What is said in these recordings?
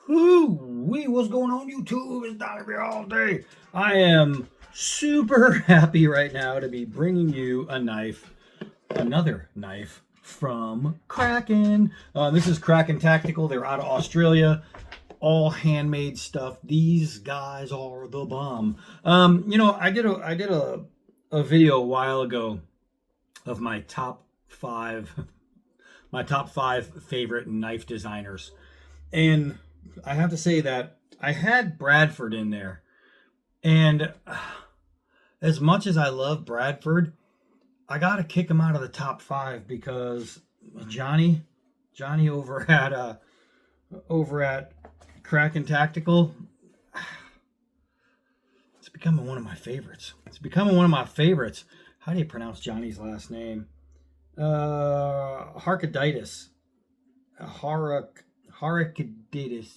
Woo-wee, what's going on YouTube? It's Donnie here all day. I am super happy right now to be bringing you another knife from Kraken. This is Kraken Tactical. They're out of Australia. All handmade stuff. These guys are the bomb. I did a video a while ago of my top five favorite knife designers. And I have to say that I had Bradford in there. And as much as I love Bradford, I got to kick him out of the top five because Johnny over at Kraken Tactical, it's becoming one of my favorites. How do you pronounce Johnny's last name? Harkaditis. Harkaditis.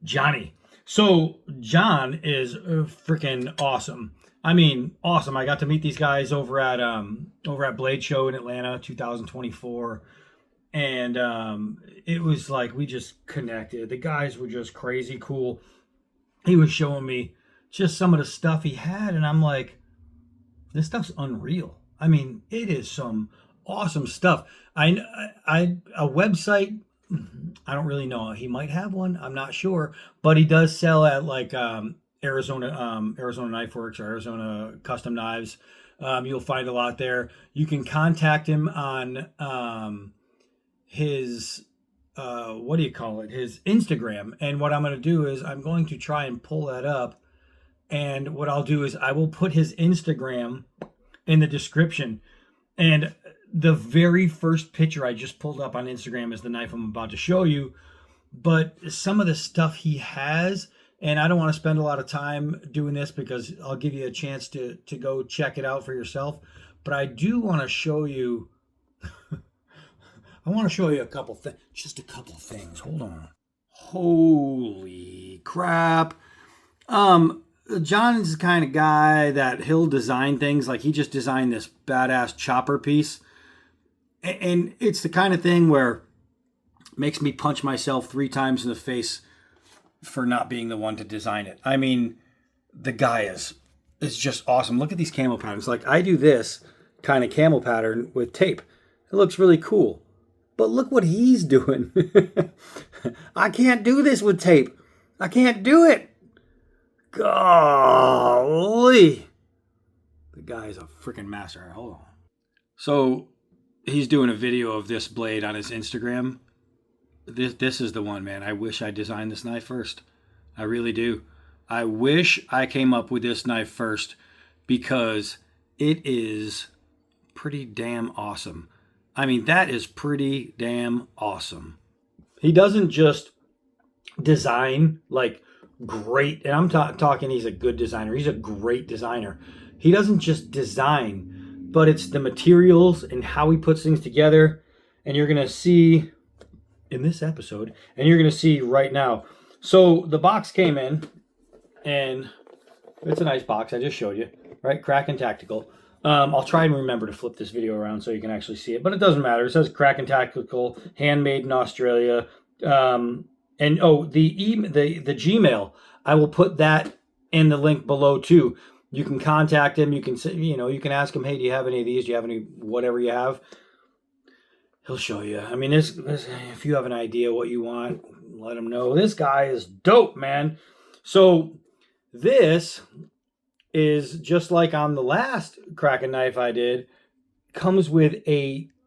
Johnny. So John is freaking awesome. I mean, awesome. I got to meet these guys over at Blade Show in Atlanta 2024. And it was like we just connected. The guys were just crazy cool. He was showing me just some of the stuff he had, and I'm like, this stuff's unreal. I mean, it is some awesome stuff. A website, I don't really know. He might have one. I'm not sure, but he does sell at like Arizona Knife Works or Arizona Custom Knives. You'll find a lot there. You can contact him on his his Instagram. And what I'm going to do is I'm going to try and pull that up. And what I'll do is I will put his Instagram in the description. And the very first picture I just pulled up on Instagram is the knife I'm about to show you. But some of the stuff he has, and I don't want to spend a lot of time doing this because I'll give you a chance to go check it out for yourself. But I do want to show you, a couple things, just a couple things. Hold on. Holy crap. John's the kind of guy that he'll design things. Like he just designed this badass chopper piece. And it's the kind of thing where it makes me punch myself 3 times in the face for not being the one to design it. I mean, the guy is just awesome. Look at these camel patterns. Like I do this kind of camel pattern with tape. It looks really cool. But look what he's doing. I can't do this with tape. I can't do it. Golly. The guy is a freaking master. Hold on. So he's doing a video of this blade on his Instagram. This is the one, man. I wish I designed this knife first. I really do. I wish I came up with this knife first because it is pretty damn awesome. I mean, that is pretty damn awesome. He doesn't just design like great, and I'm talking he's a good designer. He's a great designer. He doesn't just design, but it's the materials and how he puts things together. And you're going to see in this episode, and you're going to see right now. So the box came in, and it's a nice box. I just showed you, right? Kraken Tactical. I'll try and remember to flip this video around so you can actually see it, but it doesn't matter. It says Kraken Tactical, handmade in Australia. And the Gmail, I will put that in the link below too. You can contact him. You can say, you can ask him, hey, do you have any of these? Do you have any, whatever you have? He'll show you. I mean, this, if you have an idea what you want, let him know. This guy is dope, man. So this is just like on the last Kraken knife I did, comes with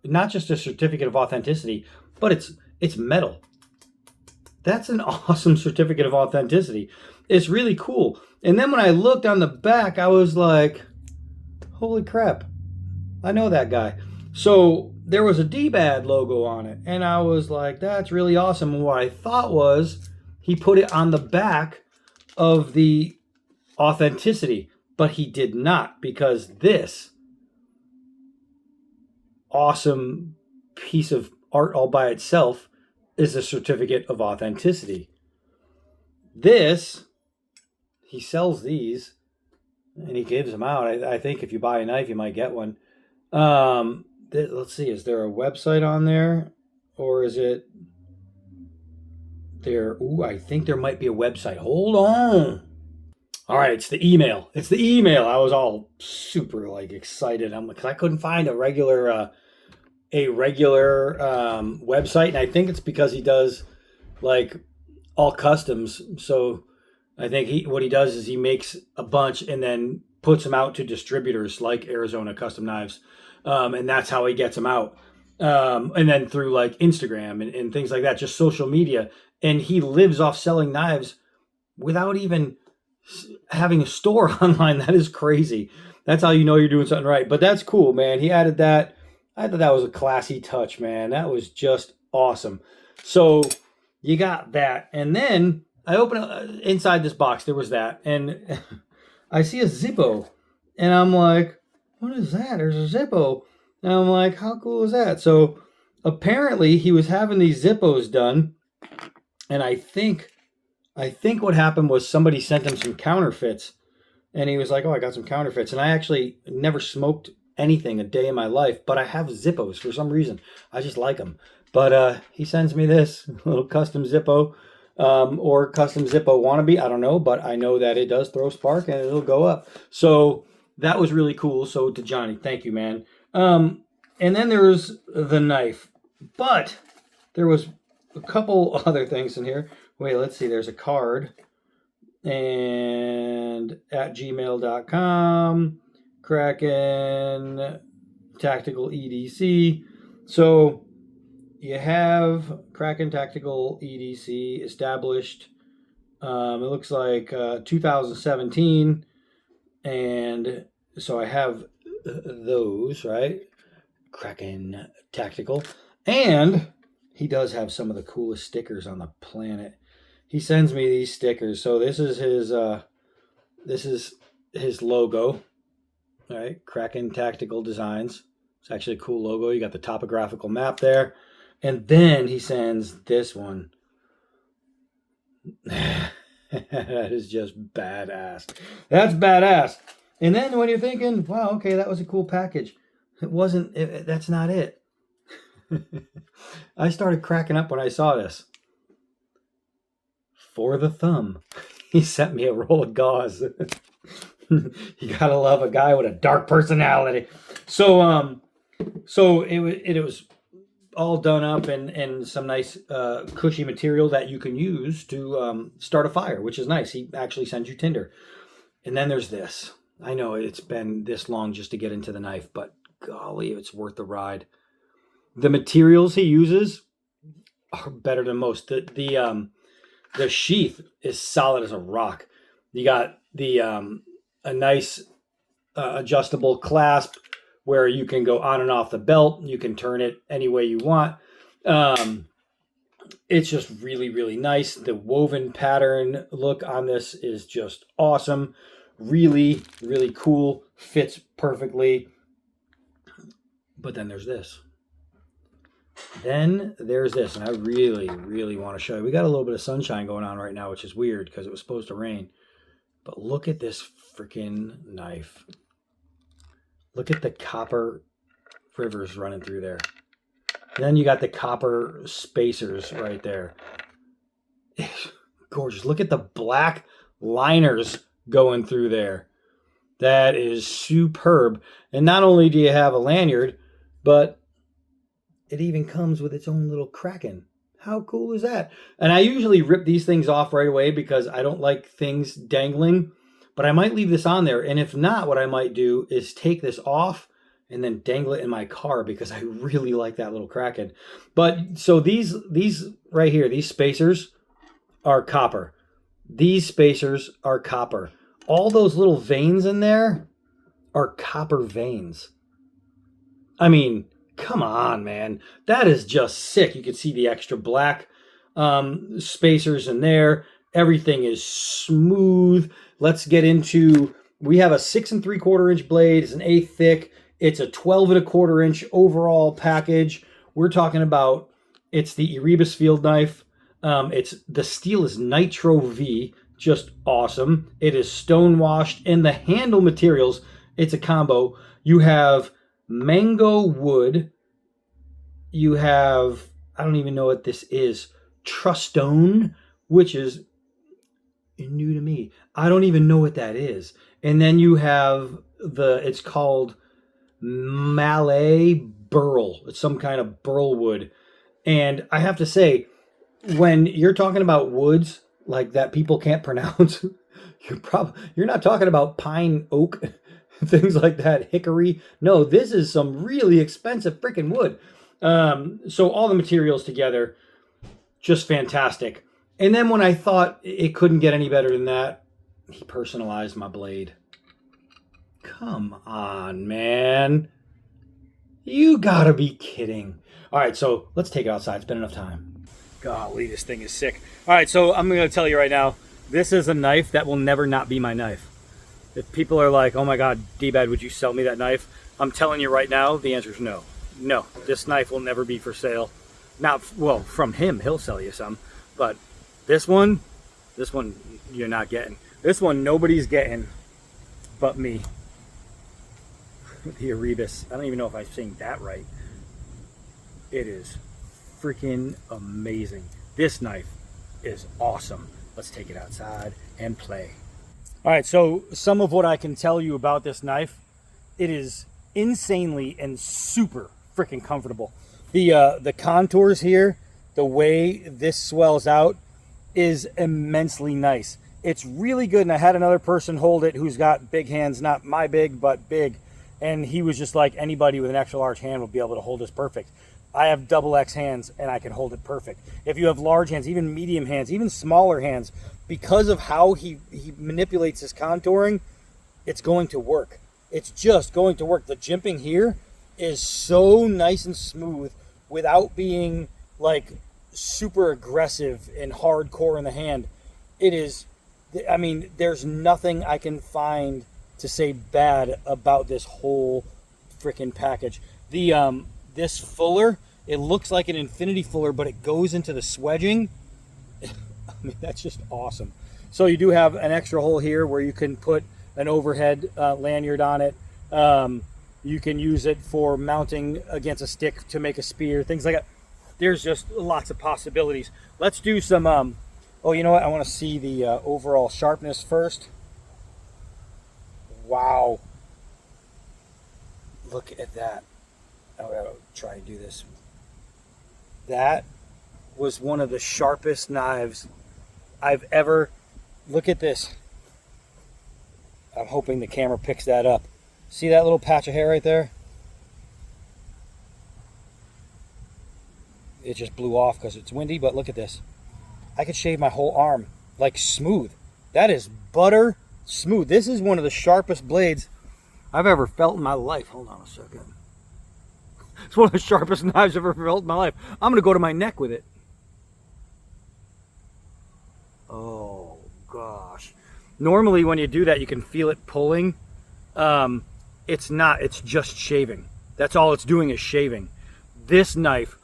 not just a certificate of authenticity, but it's metal. That's an awesome certificate of authenticity. It's really cool. And then when I looked on the back, I was like, holy crap, I know that guy. So there was a D-Bad logo on it. And I was like, that's really awesome. And what I thought was he put it on the back of the authenticity. But he did not, because this awesome piece of art all by itself is a certificate of authenticity. This, he sells these and he gives them out. I think if you buy a knife, you might get one. Let's see, is there a website on there? Or is it I think there might be a website. Hold on. All right, it's the email. It's the email. I was all super like excited. Because I couldn't find a regular website, and I think it's because he does like all customs. So I think what he does is he makes a bunch and then puts them out to distributors like Arizona Custom Knives, and that's how he gets them out. And then through like Instagram and things like that, just social media. And he lives off selling knives without even having a store online. That is crazy. That's how you know you're doing something right. But that's cool, man. He added that. I thought that was a classy touch, man. That was just awesome. So you got that. And then I open inside this box. There was that. And I see a Zippo. And I'm like, what is that? There's a Zippo. And I'm like, how cool is that? So apparently he was having these Zippos done. And I think what happened was somebody sent him some counterfeits. And he was like, oh, I got some counterfeits. And I actually never smoked anything a day in my life, but I have Zippos for some reason. I just like them. But he sends me this little custom Zippo or custom Zippo wannabe. I don't know, but I know that it does throw spark and it'll go up. So that was really cool. So to Johnny, thank you, man. And then there was the knife. But there was a couple other things in here. Wait, let's see. There's a card. And at gmail.com, Kraken Tactical EDC. So you have Kraken Tactical EDC established. It looks like 2017. And so I have those, right? Kraken Tactical. And he does have some of the coolest stickers on the planet. He sends me these stickers. So this is his logo, all right? Kraken Tactical Designs. It's actually a cool logo. You got the topographical map there. And then he sends this one. That is just badass. That's badass. And then when you're thinking, wow, okay, that was a cool package. It wasn't, that's not it. I started cracking up when I saw this. For the thumb, he sent me a roll of gauze. You gotta love a guy with a dark personality. So it was all done up and some nice cushy material that you can use to start a fire, which is nice. He actually sends you tinder. And then there's this. I know it's been this long just to get into the knife, but golly, it's worth the ride. The materials he uses are better than most. The sheath is solid as a rock. You got the a nice adjustable clasp where you can go on and off the belt. You can turn it any way you want. It's just really, really nice. The woven pattern look on this is just awesome. Really, really cool. Fits perfectly. But then there's this. Then there's this, and I really, really want to show you. We got a little bit of sunshine going on right now, which is weird because it was supposed to rain. But look at this freaking knife. Look at the copper rivers running through there. And then you got the copper spacers right there. It's gorgeous. Look at the black liners going through there. That is superb. And not only do you have a lanyard, but it even comes with its own little Kraken. How cool is that? And I usually rip these things off right away because I don't like things dangling. But I might leave this on there. And if not, what I might do is take this off and then dangle it in my car because I really like that little Kraken. But so these right here, these spacers are copper. These spacers are copper. All those little veins in there are copper veins. I mean, come on, man. That is just sick. You can see the extra black spacers in there. Everything is smooth. Let's get into, we have a 6 3/4 inch blade. It's an 1/8 thick. It's a 12 1/4 inch overall package. We're talking about, it's the Erebus field knife. The steel is Nitro V, just awesome. It is stone washed, and the handle materials, it's a combo. You have mango wood. You have, I don't even know what this is, Trustone, which is new to me. I don't even know what that is. And then you have it's called Malay burl. It's some kind of burl wood. And I have to say, when you're talking about woods like that people can't pronounce, you're not talking about pine, oak, things like that, hickory. No, this is some really expensive freaking wood. So all the materials together, just fantastic. And then when I thought it couldn't get any better than that, he personalized my blade. Come on, man. You gotta be kidding. All right, so let's take it outside. It's been enough time. Golly, this thing is sick. All right, so I'm going to tell you right now, this is a knife that will never not be my knife. If people are like, oh my God, D-Bad, would you sell me that knife? I'm telling you right now, the answer is no. No, this knife will never be for sale. Not, well, from him, he'll sell you some. But this one you're not getting. This one nobody's getting but me. The Erebus. I don't even know if I'm saying that right. It is freaking amazing. This knife is awesome. Let's take it outside and play. All right, so some of what I can tell you about this knife, it is insanely and super freaking comfortable. The contours here, the way this swells out is immensely nice. It's really good, and I had another person hold it who's got big hands, not my big, but big, and he was just like, anybody with an extra large hand will be able to hold this perfect. I have double X hands and I can hold it perfect. If you have large hands, even medium hands, even smaller hands, because of how he manipulates his contouring, it's going to work. It's just going to work. The jimping here is so nice and smooth without being like super aggressive and hardcore in the hand. It is, I mean, there's nothing I can find to say bad about this whole freaking package. This fuller, it looks like an infinity fuller, but it goes into the swedging. I mean, that's just awesome. So you do have an extra hole here where you can put an overhead lanyard on it. You can use it for mounting against a stick to make a spear, things like that. There's just lots of possibilities. Let's do some, oh, you know what? I want to see the overall sharpness first. Wow. Look at that. I'll try and do this. That was one of the sharpest knives I've ever. Look at this. I'm hoping the camera picks that up. See that little patch of hair right there? It just blew off because it's windy, but look at this. I could shave my whole arm, like smooth. That is butter smooth. This is one of the sharpest blades I've ever felt in my life. Hold on a second. It's one of the sharpest knives I've ever felt in my life. I'm going to go to my neck with it. Oh, gosh. Normally, when you do that, you can feel it pulling. It's not. It's just shaving. That's all it's doing is shaving. This knife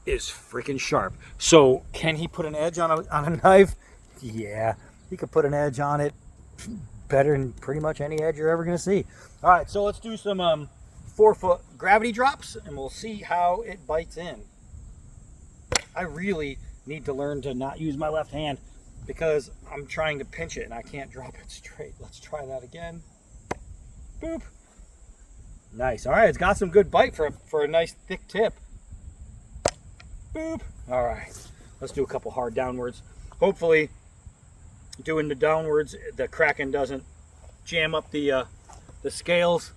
is freaking sharp. So, can he put an edge on a knife? Yeah. He could put an edge on it better than pretty much any edge you're ever going to see. All right, so let's do some 4-foot gravity drops, and we'll see how it bites in. I really need to learn to not use my left hand because I'm trying to pinch it and I can't drop it straight. Let's try that again. Boop. Nice. All right, it's got some good bite for a nice thick tip. Boop. All right, let's do a couple hard downwards. Hopefully, doing the downwards, the Kraken doesn't jam up the scales.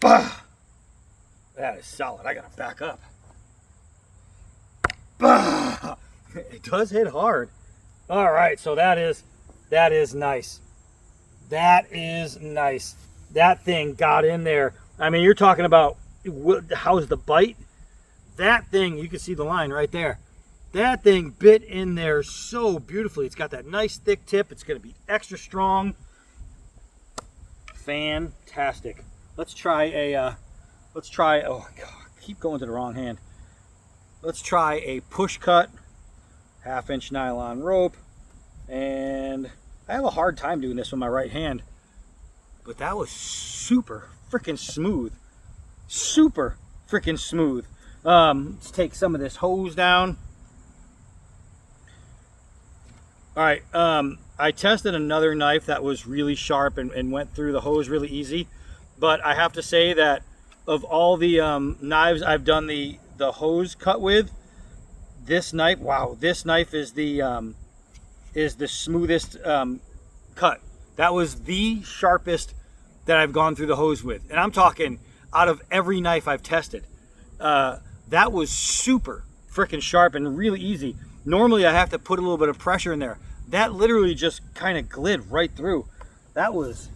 Bah! That is solid. I gotta back up. Bah! It does hit hard. All right, so that is nice. That is nice. That thing got in there. I mean, you're talking about how's the bite? That thing, you can see the line right there. That thing bit in there so beautifully. It's got that nice thick tip. It's going to be extra strong. Fantastic. Let's try oh God, keep going to the wrong hand. Let's try a push cut, 1/2-inch nylon rope. And I have a hard time doing this with my right hand, but that was super freaking smooth. Super freaking smooth. Let's take some of this hose down. All right, I tested another knife that was really sharp and went through the hose really easy. But I have to say that of all the knives I've done the hose cut with, this knife, wow, this knife is the smoothest cut. That was the sharpest that I've gone through the hose with. And I'm talking out of every knife I've tested. That was super freaking sharp and really easy. Normally I have to put a little bit of pressure in there. That literally just kind of glid right through. That was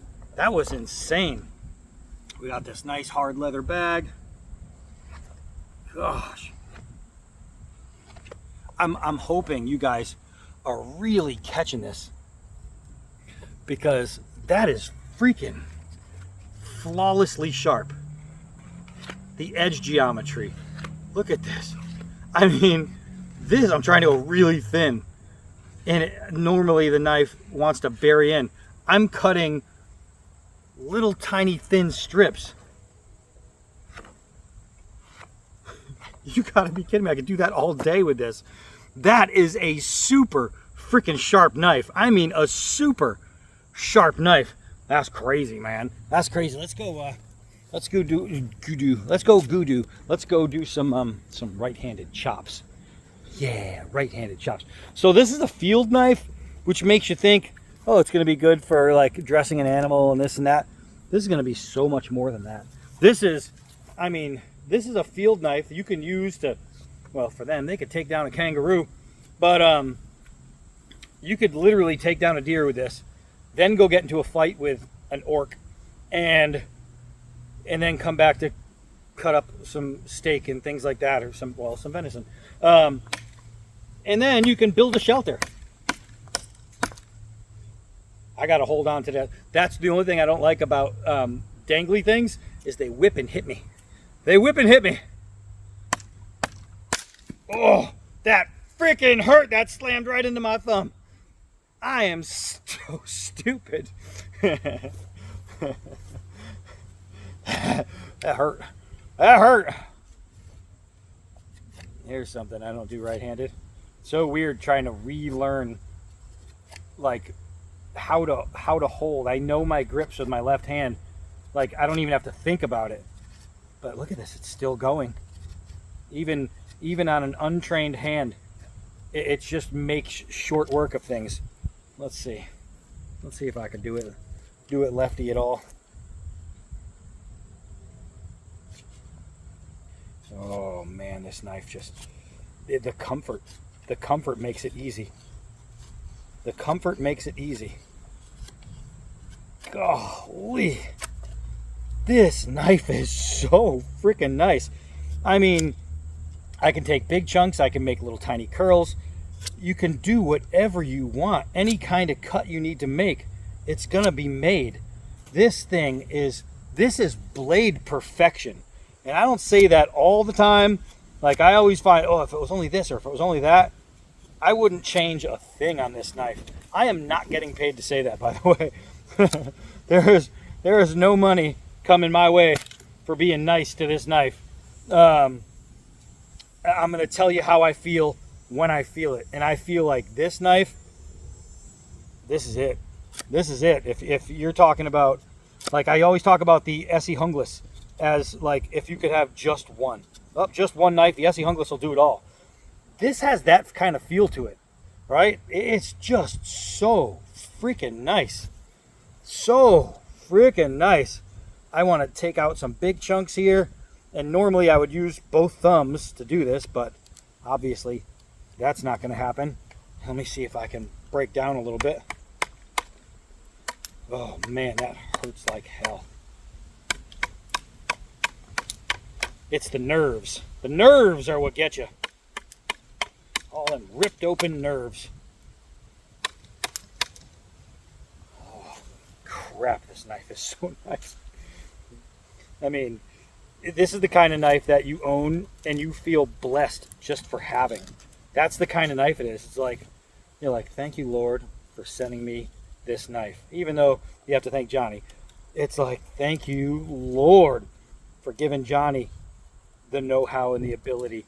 insane. We got this nice hard leather bag. Gosh. I'm hoping you guys are really catching this, because that is freaking flawlessly sharp. The edge geometry. Look at this. I mean, this, I'm trying to go really thin, and normally the knife wants to bury in. I'm cutting little tiny thin strips. You gotta be kidding me. I could do that all day with this. That is a super freaking sharp knife. I mean, a super sharp knife. That's crazy, man. That's crazy. Let's go do some right-handed chops. Yeah, right-handed chops. So this is a field knife, which makes you think, oh, it's going to be good for like dressing an animal and this and that. This is going to be so much more than that. This is a field knife that you can use to, well, for them, they could take down a kangaroo, but you could literally take down a deer with this, then go get into a fight with an orc, and then come back to cut up some steak and things like that, or some venison. And then you can build a shelter. I got to hold on to that. That's the only thing I don't like about dangly things, is they whip and hit me. They whip and hit me. Oh, that freaking hurt. That slammed right into my thumb. I am so stupid. That hurt. That hurt. Here's something I don't do right-handed. So weird trying to relearn like how to hold. I know my grips with my left hand. Like, I don't even have to think about it. But look at this, it's still going. Even on an untrained hand, it just makes short work of things. Let's see if I can do it lefty at all. Oh man, this knife just, the comfort makes it easy. The comfort makes it easy. Golly, this knife is so freaking nice. I mean, I can take big chunks, I can make little tiny curls. You can do whatever you want. Any kind of cut you need to make, it's gonna be made. This is blade perfection. And I don't say that all the time. Like, I always find, oh, if it was only this or if it was only that, I wouldn't change a thing on this knife. I am not getting paid to say that, by the way. There is no money coming my way for being nice to this knife. I'm going to tell you how I feel when I feel it. And I feel like this knife, this is it. This is it. If you're talking about, like, I always talk about the Essie Hungless as, like, if you could have just one. Oh, just one knife, the Essie Hungless will do it all. This has that kind of feel to it, right? It's just so freaking nice. So freaking nice. I want to take out some big chunks here, and normally I would use both thumbs to do this, but obviously that's not going to happen. Let me see if I can break down a little bit. Oh man, that hurts like hell. It's the nerves. The nerves are what get you. All them ripped open nerves. Oh, crap, this knife is so nice. I mean, this is the kind of knife that you own and you feel blessed just for having. That's the kind of knife it is. It's like, you're like, thank you, Lord, for sending me this knife. Even though you have to thank Johnny. It's like, thank you, Lord, for giving Johnny the know-how and the ability,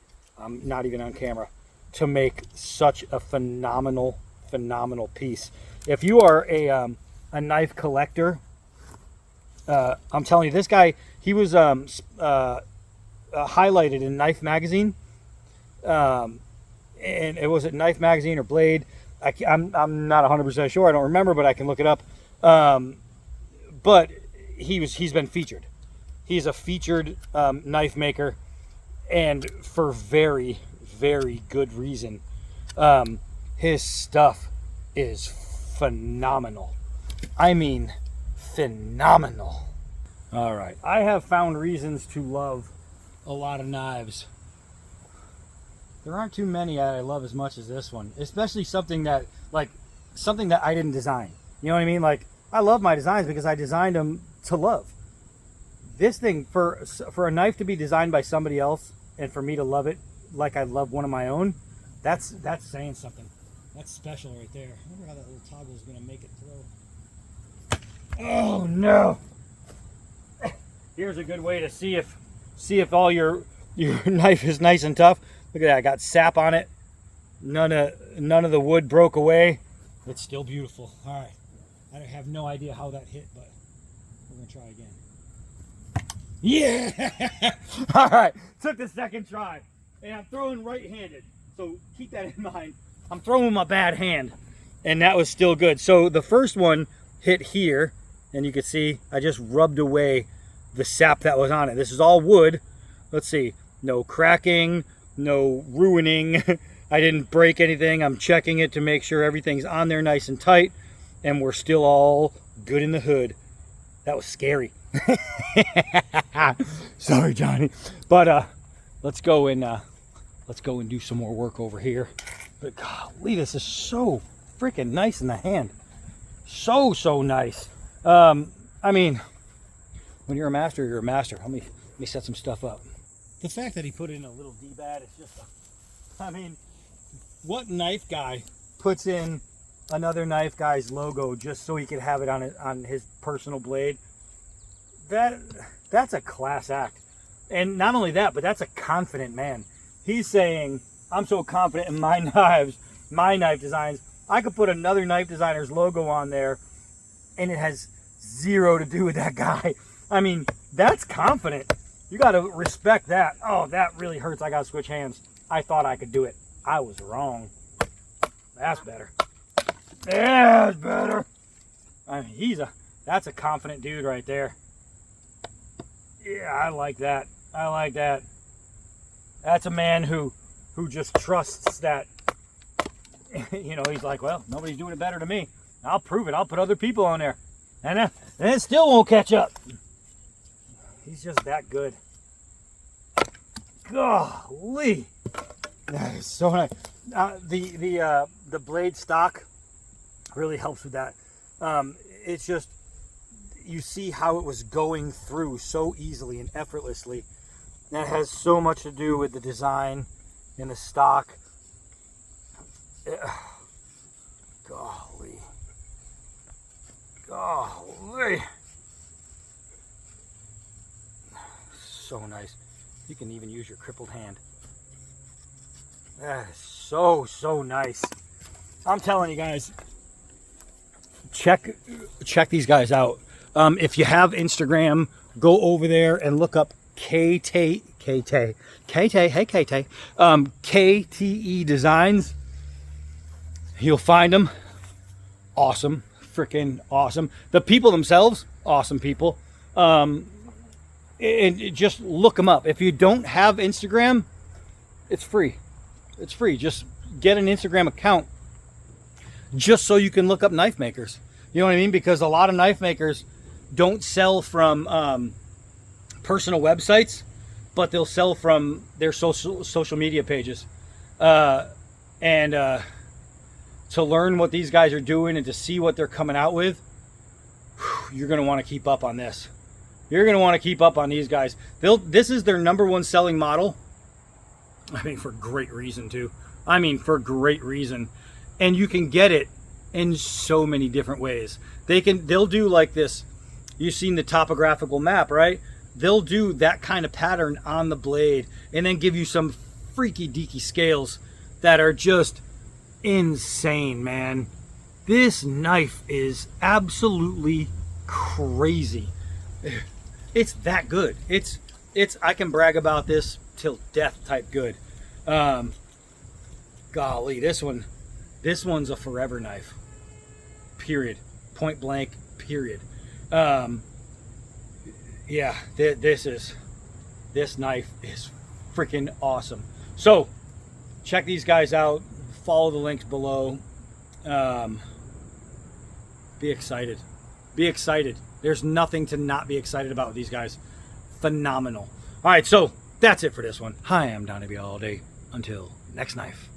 not even on camera, to make such a phenomenal piece. If you are a knife collector, I'm telling you, this guy, he was highlighted in Knife Magazine, and it was at Knife Magazine or Blade. I'm not 100% sure. I don't remember, but I can look it up. But he's been featured. He's a featured knife maker, and for very, very good reason. His stuff is phenomenal. I mean, phenomenal. All right, I have found reasons to love a lot of knives. There aren't too many I love as much as this one, especially something that I didn't design. You know what I mean? Like, I love my designs because I designed them to love. This thing, for a knife to be designed by somebody else and for me to love it like I love one of my own, that's saying something. That's special right there. I wonder how that little toggle is going to make it throw. Oh no! Here's a good way to see if all your knife is nice and tough. Look at that, I got sap on it. None of the wood broke away. It's still beautiful. All right, I have no idea how that hit, but we're gonna try again. Yeah! All right, took the second try, and I'm throwing right-handed, so keep that in mind. I'm throwing my bad hand, and that was still good. So the first one hit here, and you can see I just rubbed away the sap that was on it. This is all wood. Let's see, no cracking, no ruining. I didn't break anything. I'm checking it to make sure everything's on there nice and tight, and we're still all good in the hood. That was scary. Sorry, Johnny. But let's go and do some more work over here. But golly, this is so freaking nice in the hand. So nice. I mean, when you're a master, you're a master. Let me set some stuff up. The fact that he put in a little D-pad is just, I mean, what knife guy puts in another knife guy's logo just so he could have it on his personal blade? That's a class act. And not only that, but that's a confident man. He's saying, I'm so confident in my knives, my knife designs, I could put another knife designer's logo on there and it has zero to do with that guy. I mean, that's confident. You got to respect that. Oh, that really hurts. I got to switch hands. I thought I could do it. I was wrong. That's better. That's better. I mean, that's a confident dude right there. Yeah, I like that. I like that. That's a man who just trusts that, you know, he's like, well, nobody's doing it better than me. I'll prove it. I'll put other people on there. And it still won't catch up. He's just that good. Golly. That is so nice. The blade stock really helps with that. It's just, you see how it was going through so easily and effortlessly. That has so much to do with the design and the stock. Golly. Golly. So nice. You can even use your crippled hand. That is so nice. I'm telling you guys, check these guys out. If you have Instagram, go over there and look up KTE Designs. You'll find them. Awesome. Freaking awesome. The people themselves, awesome people. And just look them up. If you don't have Instagram, it's free. It's free. Just get an Instagram account just so you can look up knife makers. You know what I mean? Because a lot of knife makers don't sell from personal websites, but they'll sell from their social media pages. And to learn what these guys are doing and to see what they're coming out with, you're going to want to keep up on this. You're going to want to keep up on these guys. This is their #1 selling model. I mean, for great reason, too. I mean, for great reason. And you can get it in so many different ways. They'll do like this. You've seen the topographical map, right? they'll do that kind of pattern on the blade and then give you some freaky deaky scales that are just insane, man. This knife is absolutely crazy. It's that good. It's I can brag about this till death type good. Golly, this one's a forever knife. Period. Point blank. Period. Yeah, this knife is freaking awesome. So check these guys out. Follow the links below. Be excited. Be excited. There's nothing to not be excited about with these guys. Phenomenal. All right, so that's it for this one. Hi, I'm Donnie all day. Until next knife.